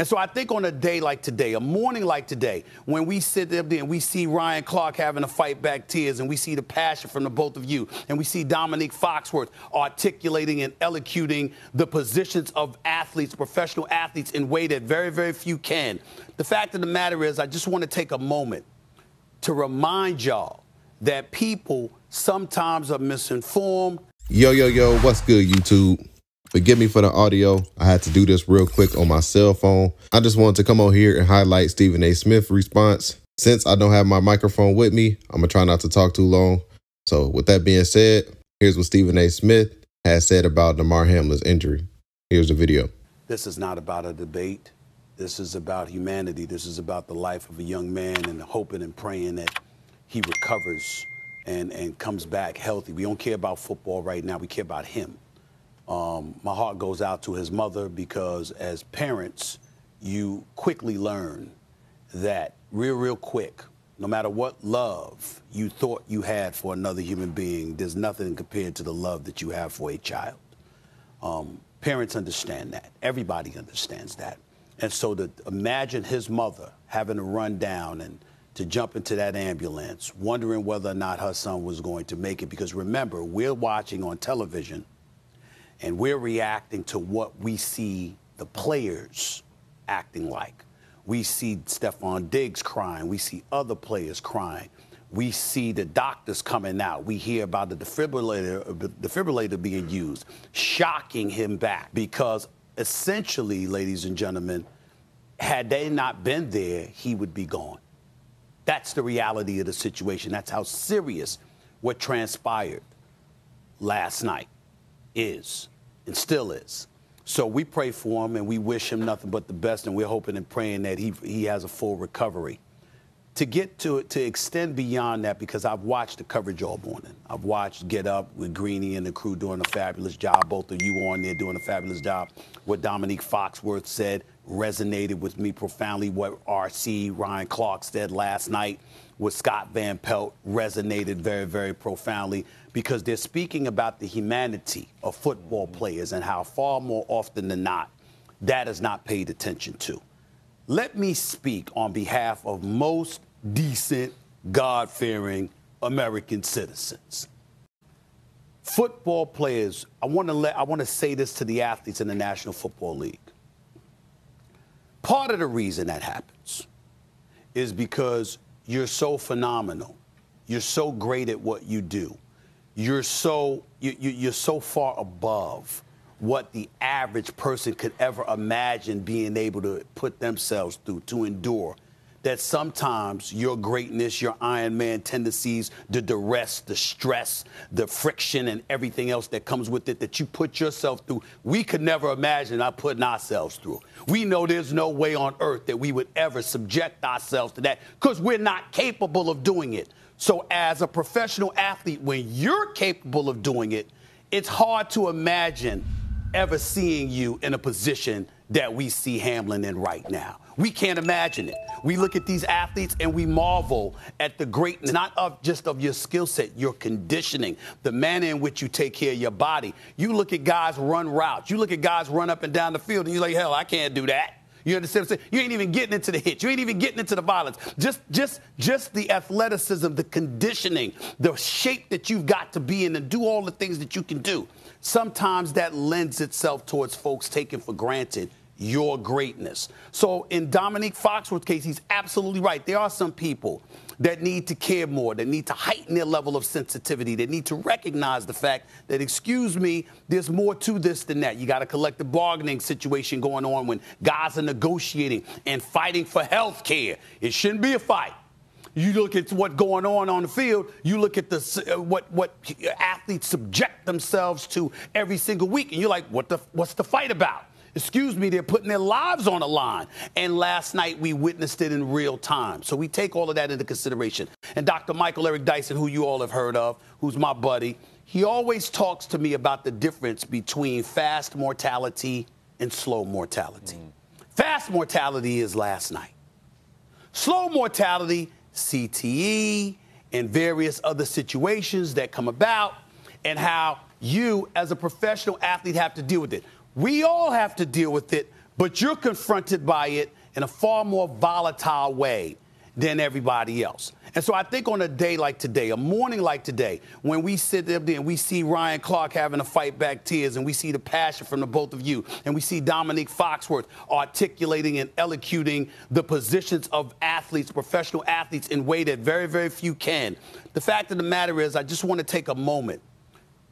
And so I think on a day like today, a morning like today, when we sit there and we see Ryan Clark having to fight back tears, and we see the passion from the both of you, and we see Dominique Foxworth articulating and elocuting the positions of athletes, professional athletes, in a way that very, very few can. The fact of the matter is, I just want to take a moment to remind y'all that people sometimes are misinformed. Yo, what's good, YouTube? Forgive me for the audio. I had to do this real quick on my cell phone. I just wanted to come on here and highlight Stephen A. Smith's response. Since I don't have my microphone with me, I'm going to try not to talk too long. So with that being said, here's what Stephen A. Smith has said about Damar Hamlin's injury. Here's the video. This is not about a debate. This is about humanity. This is about the life of a young man, and hoping and praying that he recovers and comes back healthy. We don't care about football right now. We care about him. My heart goes out to his mother, because as parents, you quickly learn that real quick, no matter what love you thought you had for another human being, there's nothing compared to the love that you have for a child. Parents understand that. Everybody understands that. And so to imagine his mother having to run down and to jump into that ambulance, wondering whether or not her son was going to make it, because remember, we're watching on television and we're reacting to what we see the players acting like. We see Stephon Diggs crying. We see other players crying. We see the doctors coming out. We hear about the defibrillator being used, shocking him back, because essentially, ladies and gentlemen, had they not been there, he would be gone. That's the reality of the situation. That's how serious what transpired last night is and still is. So we pray for him and we wish him nothing but the best, and we're hoping and praying that he has a full recovery. To extend beyond that, because I've watched the coverage all morning. I've watched Get Up with Greeny and the crew doing a fabulous job. Both of you on there doing a fabulous job. What Dominique Foxworth said resonated with me profoundly. What RC Ryan Clark said last night with Scott Van Pelt resonated very, very profoundly, because they're speaking about the humanity of football players and how far more often than not that is not paid attention to. Let me speak on behalf of most decent, God-fearing American citizens. Football players, I want to say this to the athletes in the National Football League. Part of the reason that happens is because you're so phenomenal. You're so great at what you do. You're so far above what the average person could ever imagine being able to put themselves through, to endure, that sometimes your greatness, your Iron Man tendencies, the duress, the stress, the friction, and everything else that comes with it that you put yourself through, we could never imagine not putting ourselves through. We know there's no way on earth that we would ever subject ourselves to that, because we're not capable of doing it. So as a professional athlete, when you're capable of doing it, it's hard to imagine ever seeing you in a position that we see Hamlin in right now. We can't imagine it. We look at these athletes and we marvel at the greatness, not just of your skill set, your conditioning, the manner in which you take care of your body. You look at guys run routes. You look at guys run up and down the field, and you're like, hell, I can't do that. You understand what I'm saying? You ain't even getting into the hits. You ain't even getting into the violence. Just the athleticism, the conditioning, the shape that you've got to be in and do all the things that you can do. Sometimes that lends itself towards folks taking for granted your greatness. So in Dominique Foxworth's case, he's absolutely right. There are some people that need to care more, that need to heighten their level of sensitivity, that need to recognize the fact that, excuse me, there's more to this than that. You got a collective bargaining situation going on when guys are negotiating and fighting for health care. It shouldn't be a fight. You look at what's going on the field. You look at what athletes subject themselves to every single week, and you're like, what's the fight about? Excuse me, they're putting their lives on the line. And last night we witnessed it in real time. So we take all of that into consideration. And Dr. Michael Eric Dyson, who you all have heard of, who's my buddy, he always talks to me about the difference between fast mortality and slow mortality. Fast mortality is last night. Slow mortality, CTE, and various other situations that come about, and how you as a professional athlete have to deal with it. We all have to deal with it, but you're confronted by it in a far more volatile way than everybody else. And so I think on a day like today, a morning like today, when we sit there and we see Ryan Clark having to fight back tears, and we see the passion from the both of you, and we see Dominique Foxworth articulating and elocuting the positions of athletes, professional athletes, in a way that very, very few can. The fact of the matter is, I just want to take a moment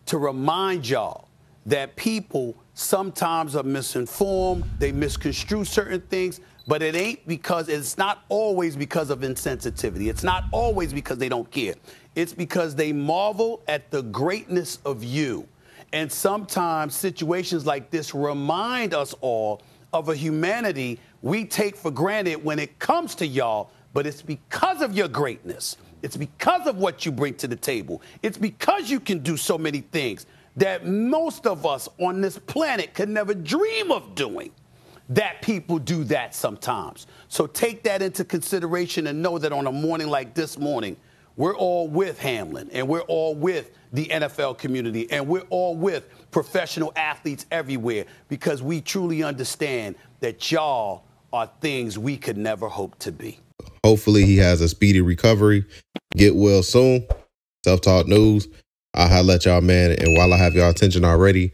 to remind y'all that people sometimes are misinformed, they misconstrue certain things, but it's not always because of insensitivity. It's not always because they don't care. It's because they marvel at the greatness of you. And sometimes situations like this remind us all of a humanity we take for granted when it comes to y'all, but it's because of your greatness. It's because of what you bring to the table. It's because you can do so many things that most of us on this planet could never dream of doing, that people do that sometimes. So take that into consideration and know that on a morning like this morning, we're all with Hamlin, and we're all with the NFL community, and we're all with professional athletes everywhere, because we truly understand that y'all are things we could never hope to be. Hopefully he has a speedy recovery. Get well soon. Self-Talk News. I'll holla at y'all, man. And while I have y'all attention already,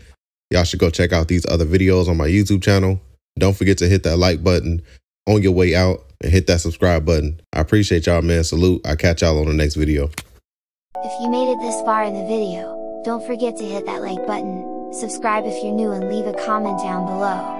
y'all should go check out these other videos on my YouTube channel. Don't forget to hit that like button on your way out and hit that subscribe button. I appreciate y'all, man. Salute. I'll catch y'all on the next video. If you made it this far in the video, don't forget to hit that like button, subscribe if you're new, and leave a comment down below.